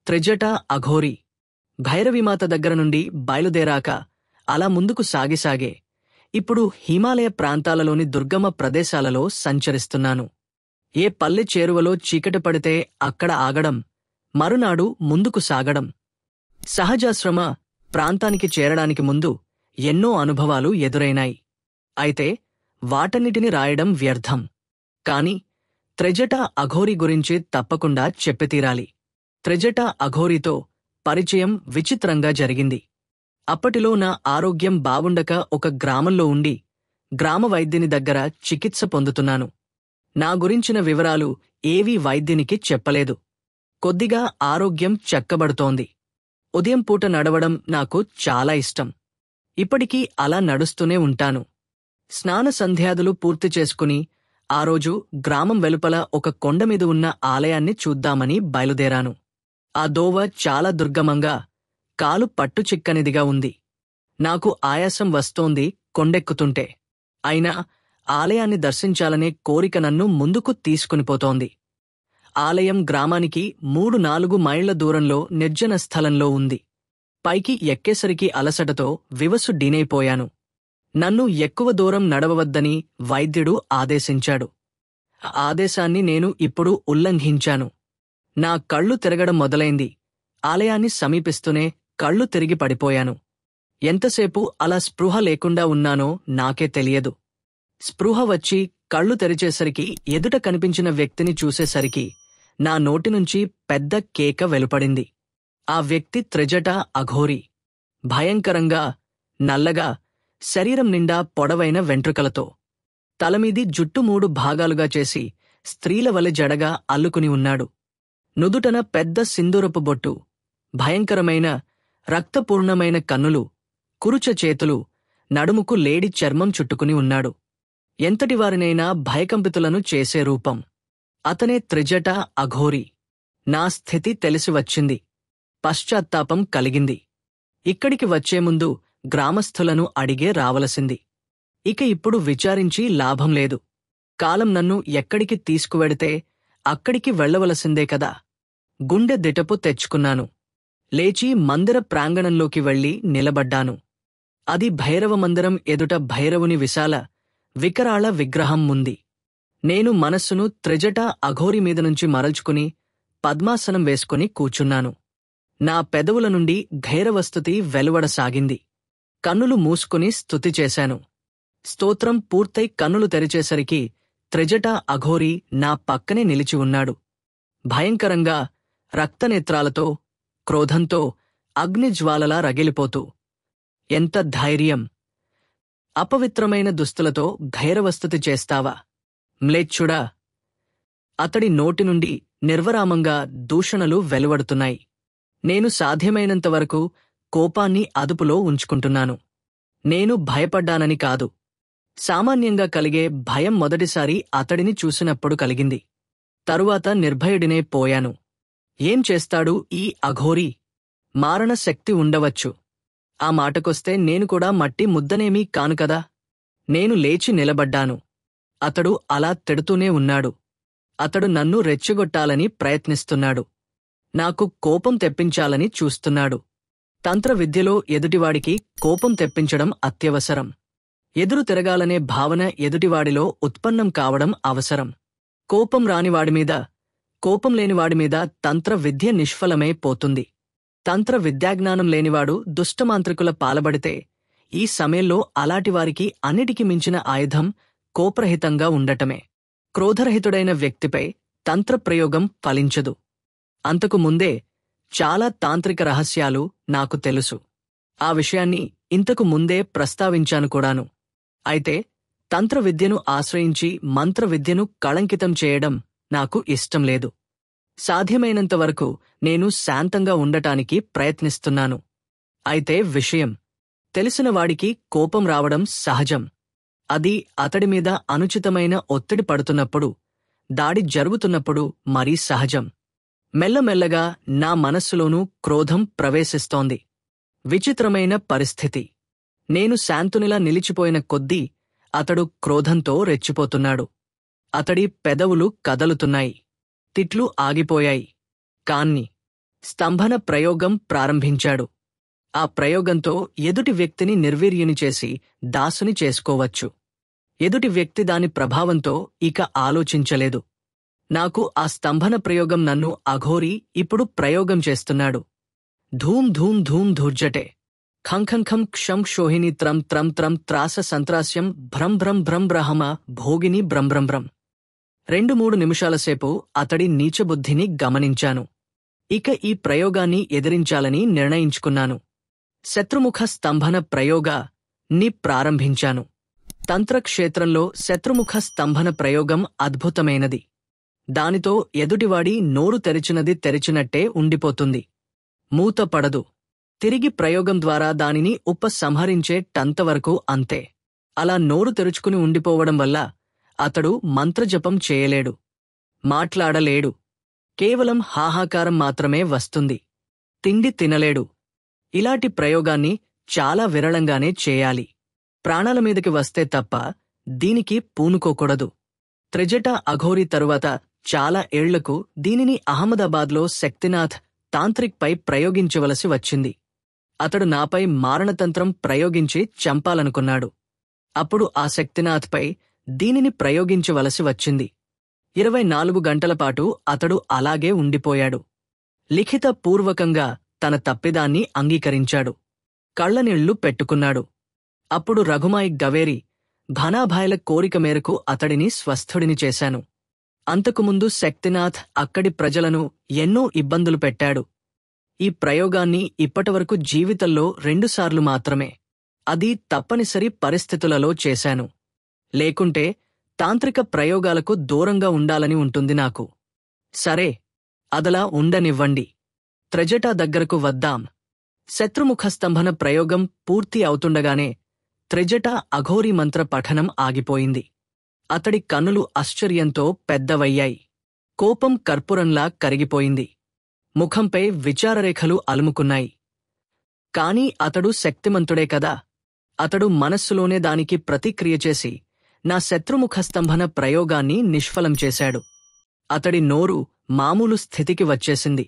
త్రిజట అఘోరి భైరవీమాత దగ్గర నుండి బయలుదేరాక అలా ముందుకు సాగిసాగే ఇప్పుడు హిమాలయ ప్రాంతాలలోని దుర్గమ ప్రదేశాలలో సంచరిస్తున్నాను. ఏ పల్లె చేరువలో చీకటి పడితే అక్కడ ఆగడం, మరునాడు ముందుకు సాగడం. సహజాశ్రమ ప్రాంతానికి చేరడానికి ముందు ఎన్నో అనుభవాలు ఎదురైనాయి. అయితే వాటన్నిటిని రాయడం వ్యర్థం. కాని త్రిజట అఘోరి గురించి తప్పకుండా చెప్పితీరాలి. త్రిజట అఘోరితో పరిచయం విచిత్రంగా జరిగింది. అప్పటిలో నా ఆరోగ్యం బావుండక ఒక గ్రామంలో ఉండి గ్రామ వైద్యుని దగ్గర చికిత్స పొందుతున్నాను. నా గురించిన వివరాలు ఏవీ వైద్యునికి చెప్పలేదు. కొద్దిగా ఆరోగ్యం చక్కబడుతోంది. ఉదయం పూట నడవడం నాకు చాలా ఇష్టం. ఇప్పటికీ అలా నడుస్తూనే ఉంటాను. స్నాన సంధ్యాదులు పూర్తి చేసుకుని ఆ రోజు గ్రామం వెలుపల ఒక కొండమీద ఉన్న ఆలయాన్ని చూద్దామని బయలుదేరాను. ఆ దోవ చాలా దుర్గమంగా, కాలు పట్టుచిక్కనిదిగా ఉంది. నాకు ఆయాసం వస్తోంది కొండెక్కుతుంటే. అయినా ఆలయాన్ని దర్శించాలనే కోరిక నన్ను ముందుకు తీసుకునిపోతోంది. ఆలయం గ్రామానికి 3-4 మైళ్ల దూరంలో నిర్జన స్థలంలో ఉంది. పైకి ఎక్కేసరికి అలసటతో వివసుడీనైపోయాను. నన్ను ఎక్కువ దూరం నడవవద్దని వైద్యుడు ఆదేశించాడు. ఆ ఆదేశాన్ని నేను ఇప్పుడు ఉల్లంఘించాను. నా కళ్ళు తిరగడం మొదలైంది. ఆలయాన్ని సమీపిస్తూనే కళ్ళు తిరిగి పడిపోయాను. ఎంతసేపు అలా స్పృహ లేకుండా ఉన్నానో నాకే తెలియదు. స్పృహ వచ్చి కళ్ళు తెరిచేసరికి ఎదుట కనిపించిన వ్యక్తిని చూసేసరికి నా నోటి నుంచి పెద్ద కేక వెలుపడింది. ఆ వ్యక్తి త్రిజట అఘోరి. భయంకరంగా, నల్లగా, శరీరం నిండా పొడవైన వెంట్రుకలతో, తలమీది జుట్టు 3 భాగాలుగా చేసి స్త్రీల వలె జడగా అల్లుకుని ఉన్నాడు. నుదుటన పెద్ద సింధూరపు బొట్టు, భయంకరమైన రక్తపూర్ణమైన కన్నులు, కురుచ చేతులు, నడుముకు లేడి చర్మం చుట్టుకుని ఉన్నాడు. ఎంతటివారినైనా భయకంపితులను చేసే రూపం. అతనే త్రిజట అఘోరి. నా స్థితి తెలిసి వచ్చింది. పశ్చాత్తాపం కలిగింది. ఇక్కడికి వచ్చే ముందు గ్రామస్థులను అడిగే రావలసింది. ఇక ఇప్పుడు విచారించి లాభం లేదు. కాలం నన్ను ఎక్కడికి తీసుకువెడితే అక్కడికి వెళ్లవలసిందే కదా. గుండె దిటపు తెచ్చుకున్నాను. లేచి మందిర ప్రాంగణంలోకి వెళ్లి నిలబడ్డాను. అది భైరవ మందిరం ఎదుట భైరవుని విశాల, వికరాళ విగ్రహం ఉంది. నేను మనస్సును త్రిజట అఘోరి మీద నుంచి మరల్చుకుని పద్మాసనం వేసుకుని కూచున్నాను. నా పెదవుల నుండి భైరవస్తుతి వెలువడసాగింది. కన్నులు మూసుకుని స్తుతి చేశాను. స్తోత్రం పూర్తయి కన్నులు తెరిచేసరికి త్రిజట అఘోరి నా పక్కనే నిలిచి ఉన్నాడు. భయంకరంగా, రక్తనేత్రాలతో, క్రోధంతో అగ్నిజ్వాలలా రగిలిపోతూ. ఎంత ధైర్యం! అపవిత్రమైన దుస్తులతో భైరవస్తుతి చేస్తావా, మ్లేచ్ఛుడా? అతడి నోటి నుండి నిర్వరామంగా దూషణలు వెలువడుతున్నాయి. నేను సాధ్యమైనంతవరకు కోపాన్ని అదుపులో ఉంచుకుంటున్నాను. నేను భయపడ్డానని కాదు. సామాన్యంగా కలిగే భయం మొదటిసారి అతడిని చూసినప్పుడు కలిగింది. తరువాత నిర్భయుడినే పోయాను. ఏం చేస్తాడు ఈ అఘోరి? మారణ శక్తి ఉండవచ్చు. ఆ మాటకొస్తే నేను కూడా మట్టి ముద్దనేమీ కాను కదా. నేను లేచి నిలబడ్డాను. అతడు అలా తిడుతూనే ఉన్నాడు. అతడు నన్ను రెచ్చగొట్టాలని ప్రయత్నిస్తున్నాడు. నాకు కోపం తెప్పించాలని చూస్తున్నాడు. తంత్ర విద్యలో ఎదుటివాడికి కోపం తెప్పించడం అత్యవసరం. ఎదురు తిరగాలనే భావన ఎదుటివాడిలో ఉత్పన్నం కావడం అవసరం. కోపం రానివాడిమీద, కోపం లేనివాడిమీద తంత్ర విద్య నిష్ఫలమై పోతుంది. తంత్ర విద్యాజ్ఞానం లేనివాడు దుష్టమాంత్రికుల పాలబడితే ఈ సమయంలో అలాంటివారికి అన్నిటికి మించిన ఆయుధం కోపరహితంగా ఉండటమే. క్రోధరహితుడైన వ్యక్తిపై తంత్రప్రయోగం ఫలించదు. అంతకు ముందే చాలా తాంత్రిక రహస్యాలు నాకు తెలుసు. ఆ విషయాన్ని ఇంతకు ముందే ప్రస్తావించాను కూడాను. అయితే తంత్ర విద్యను ఆశ్రయించి మంత్ర విద్యను కళంకితం చేయడం నాకు ఇష్టం లేదు. సాధ్యమైనంతవరకు నేను శాంతంగా ఉండటానికి ప్రయత్నిస్తున్నాను. అయితే విషయం తెలిసినవాడికి కోపం రావడం సహజం. అది అతడిమీద అనుచితమైన ఒత్తిడి పడుతున్నప్పుడు, దాడి జరుగుతున్నప్పుడు మరీ సహజం. మెల్లమెల్లగా నా మనస్సులోనూ క్రోధం ప్రవేశిస్తోంది. విచిత్రమైన పరిస్థితి. నేను శాంతునిలా నిలిచిపోయిన కొద్దీ అతడు క్రోధంతో రెచ్చిపోతున్నాడు. అతడి పెదవులు కదలుతున్నాయి. తిట్లు ఆగిపోయాయి. కాన్ని స్తంభన ప్రయోగం ప్రారంభించాడు. ఆ ప్రయోగంతో ఎదుటి వ్యక్తిని నిర్వీర్యుని చేసి దాసుని చేసుకోవచ్చు. ఎదుటి వ్యక్తి దాని ప్రభావంతో ఇక ఆలోచించలేదు. నాకు ఆ స్తంభన ప్రయోగం నన్ను అఘోరీ ఇప్పుడు ప్రయోగం చేస్తున్నాడు. ధూమ్ ధూమ్ ధూమ్ ధూర్జటే ఖంఖంఖం క్షం క్షోహిని త్రం త్రం త్రం త్రాస సంత్రాస్యం భ్రం భ్రం భ్రం బ్రహమ భోగిని భ్రం భ్రం. 2-3 నిమిషాలసేపు అతడి నీచబుద్ధిని గమనించాను. ఇక ఈ ప్రయోగాన్ని ఎదిరించాలని నిర్ణయించుకున్నాను. శత్రుముఖ స్తంభన ప్రయోగాన్ని ప్రారంభించాను. తంత్రక్షేత్రంలో శత్రుముఖ స్తంభన ప్రయోగం అద్భుతమైనది. దానితో ఎదుటివాడి నోరు తెరిచినట్టే ఉండిపోతుంది. మూత పడదు. తిరిగి ప్రయోగం ద్వారా దానిని ఉపసంహరించేటంతవరకు అంతే. అలా నోరు తెరుచుకుని ఉండిపోవడం వల్ల అతడు మంత్రజపం చేయలేడు, మాట్లాడలేడు. కేవలం హాహాకారం మాత్రమే వస్తుంది. తిండి తినలేడు. ఇలాంటి ప్రయోగాన్ని చాలా విరళంగానే చేయాలి. ప్రాణాల మీదకి వస్తే తప్ప దీనికి పూనుకోకూడదు. త్రిజట అఘోరీ తరువాత చాలా ఏళ్లకు దీనిని అహ్మదాబాద్లో శక్తినాథ్ తాంత్రిక్ పై ప్రయోగించవలసి వచ్చింది. అతడు నాపై మారణతంత్రం ప్రయోగించి చంపాలనుకున్నాడు. అప్పుడు ఆ శక్తినాథ్ పై దీనిని ప్రయోగించవలసి వచ్చింది. 24 గంటలపాటు అతడు అలాగే ఉండిపోయాడు. లిఖిత పూర్వకంగా తన తప్పిదాన్ని అంగీకరించాడు. కళ్లనీళ్లు పెట్టుకున్నాడు. అప్పుడు రఘుమాయి గవేరి భనాభాయ్ల కోరిక మేరకు అతడిని స్వస్థుడిని చేశాను. అంతకుముందు శక్తినాథ్ అక్కడి ప్రజలను ఎన్నో ఇబ్బందులు పెట్టాడు. ఈ ప్రయోగాన్ని ఇప్పటివరకు జీవితంలో 2 సార్లు మాత్రమే, అది తప్పనిసరి పరిస్థితులలో చేశాను. లేకుంటే తాంత్రిక ప్రయోగాలకు దూరంగా ఉండాలని ఉంటుంది నాకు. సరే, అదలా ఉండనివ్వండి. త్రిజట దగ్గరకు వద్దాం. శత్రుముఖస్తంభన ప్రయోగం పూర్తి అవుతుండగానే త్రిజట అఘోరీ మంత్ర పఠనం ఆగిపోయింది. అతడి కన్నులు ఆశ్చర్యంతో పెద్దవయ్యాయి. కోపం కర్పూరంలా కరిగిపోయింది. ముఖంపై విచారరేఖలు అలుముకున్నాయి. కాని అతడు శక్తిమంతుడే కదా. అతడు మనస్సులోనే దానికి ప్రతిక్రియ చేసి నా శత్రుముఖస్తంభన ప్రయోగాన్ని నిష్ఫలం చేశాడు. అతడి నోరు మామూలు స్థితికి వచ్చేసింది.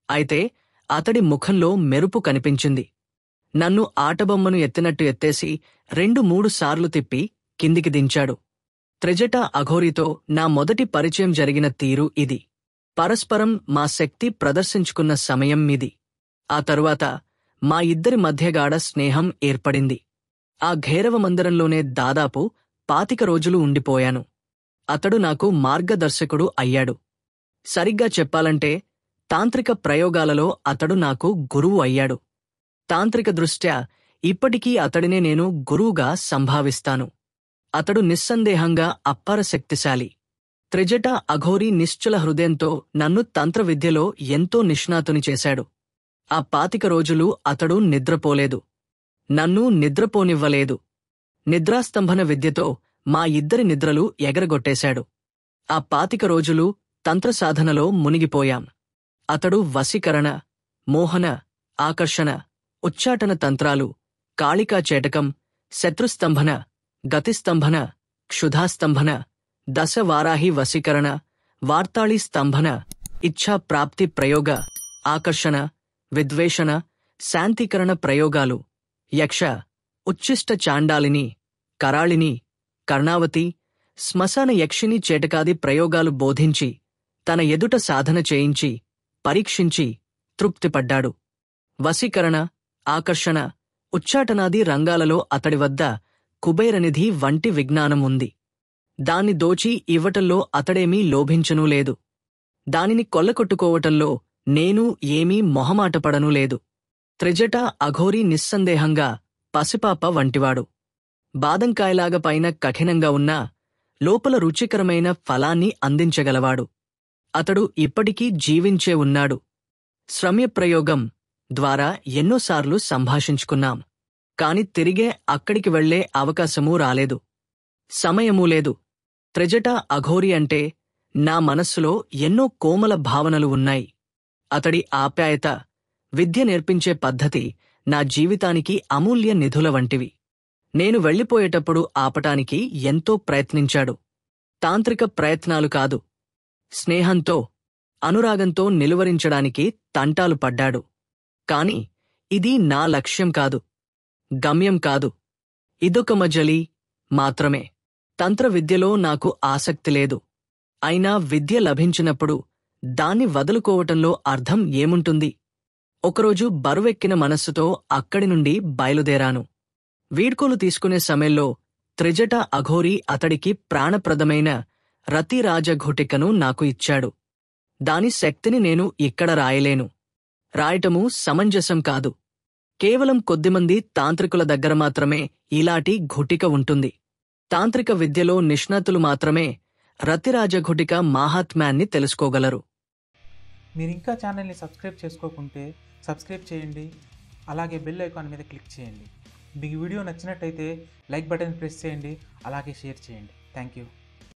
అయితే అతడి ముఖంలో మెరుపు కనిపించింది. నన్ను ఆటబొమ్మను ఎత్తినట్టు ఎత్తేసి 2-3 సార్లు తిప్పి కిందికి దించాడు. త్రిజట అఘోరీతో నా మొదటి పరిచయం జరిగిన తీరు ఇది. పరస్పరం మా శక్తి ప్రదర్శించుకున్న సమయం ఇది. ఆ తరువాత మా ఇద్దరి మధ్యగాఢ స్నేహం ఏర్పడింది. ఆ ఘేరవ మందిరంలోనే దాదాపు 25 రోజులు ఉండిపోయాను. అతడు నాకు మార్గదర్శకుడు అయ్యాడు. సరిగ్గా చెప్పాలంటే తాంత్రిక ప్రయోగాలలో అతడు నాకు గురువు అయ్యాడు. తాంత్రిక దృష్ట్యా ఇప్పటికీ అతడినే నేను గురువుగా సంభావిస్తాను. అతడు నిస్సందేహంగా అప్పార శక్తిశాలి. త్రిజట అఘోరీ నిశ్చల హృదయంతో నన్ను తంత్రవిద్యలో ఎంతో నిష్ణాతుని చేశాడు. ఆ 25 రోజులు అతడు నిద్రపోలేదు. నన్ను నిద్రపోనివ్వలేదు. నిద్రాస్తంభన విద్యతో మా ఇద్దరి నిద్రలు ఎగరగొట్టేశాడు. ఆ 25 రోజులు తంత్రసాధనలో మునిగిపోయాం. అతడు వశీకరణ, మోహన, ఆకర్షణ, ఉచ్చాటన తంత్రాలు, కాళికా చేటకం, శత్రుస్తంభన, గతిస్తంభన, క్షుధాస్తంభన, దశవారాహి వశీకరణ, వార్తాళీ స్తంభన, ఇచ్ఛా ప్రాప్తి ప్రయోగ, ఆకర్షణ, విద్వేషణ, శాంతీకరణ ప్రయోగాలు, యక్ష, ఉచ్ఛిష్ట చాండాలిని, కరాళిని, కర్ణావతి, శ్మశాన యక్షిని చేటకాది ప్రయోగాలు బోధించి తన ఎదుట సాధన చేయించి పరీక్షించి తృప్తిపడ్డాడు. వశీకరణ, ఆకర్షణ, ఉచ్చాటనాది రంగాలలో అతడి వద్ద కుబేరనిధి వంటి విజ్ఞానం ఉంది. దాన్ని దోచి ఇవ్వటంలో అతడేమీ లోభించనూ లేదు. దానిని కొల్లకొట్టుకోవటంలో నేను ఏమీ మొహమాటపడనూ లేదు. త్రిజట అఘోరీ నిస్సందేహంగా పసిపాప వంటివాడు. బాదంకాయలాగా పైన కఠినంగా ఉన్నా లోపల రుచికరమైన ఫలాన్ని అందించగలవాడు. అతడు ఇప్పటికీ జీవించే ఉన్నాడు. శ్రమ్యప్రయోగం ద్వారా ఎన్నోసార్లు సంభాషించుకున్నాం. కాని తిరిగే అక్కడికి వెళ్లే అవకాశమూ రాలేదు, సమయమూ లేదు. త్రిజట అఘోరీ అంటే నా మనస్సులో ఎన్నో కోమల భావనలు ఉన్నాయి. అతడి ఆప్యాయత, విద్య నేర్పించే పద్ధతి నా జీవితానికి అమూల్య నిధుల వంటివి. నేను వెళ్ళిపోయేటప్పుడు ఆపటానికి ఎంతో ప్రయత్నించాడు. తాంత్రిక ప్రయత్నాలు కాదు, స్నేహంతో. అనురాగంతో నిలువరించడానికి తంటాలు పడ్డాడు. కాని ఇది నా లక్ష్యం కాదు, గమ్యం కాదు. ఇదొక మజలి మాత్రమే. తంత్ర విద్యలో నాకు ఆసక్తి లేదు. అయినా విద్య లభించినప్పుడు దాన్ని వదులుకోవటంలో అర్థం ఏముంటుంది? ఒకరోజు బరువెక్కిన మనస్సుతో అక్కడి నుండి బయలుదేరాను. వీడ్కోలు తీసుకునే సమయంలో త్రిజట అఘోరి అతడికి ప్రాణప్రదమైన రతిరాజఘుటికను నాకు ఇచ్చాడు. దాని శక్తిని నేను ఇక్కడ రాయలేను. రాయటము సమంజసం కాదు. కేవలం కొద్దిమంది తాంత్రికుల దగ్గర మాత్రమే ఇలాంటి ఘుటిక ఉంటుంది. తాంత్రిక విద్యలో నిష్ణాతులు మాత్రమే రతిరాజఘుటిక మాహాత్మ్యాన్ని తెలుసుకోగలరు. మీరింకా ఛానల్ని సబ్స్క్రైబ్ చేసుకోకుంటే సబ్స్క్రైబ్ చేయండి. అలాగే బెల్ ఐకాన్ మీద క్లిక్ చేయండి. మీకు వీడియో నచ్చినట్టయితే లైక్ బటన్ ప్రెస్ చేయండి. అలాగే షేర్ చేయండి. Thank you.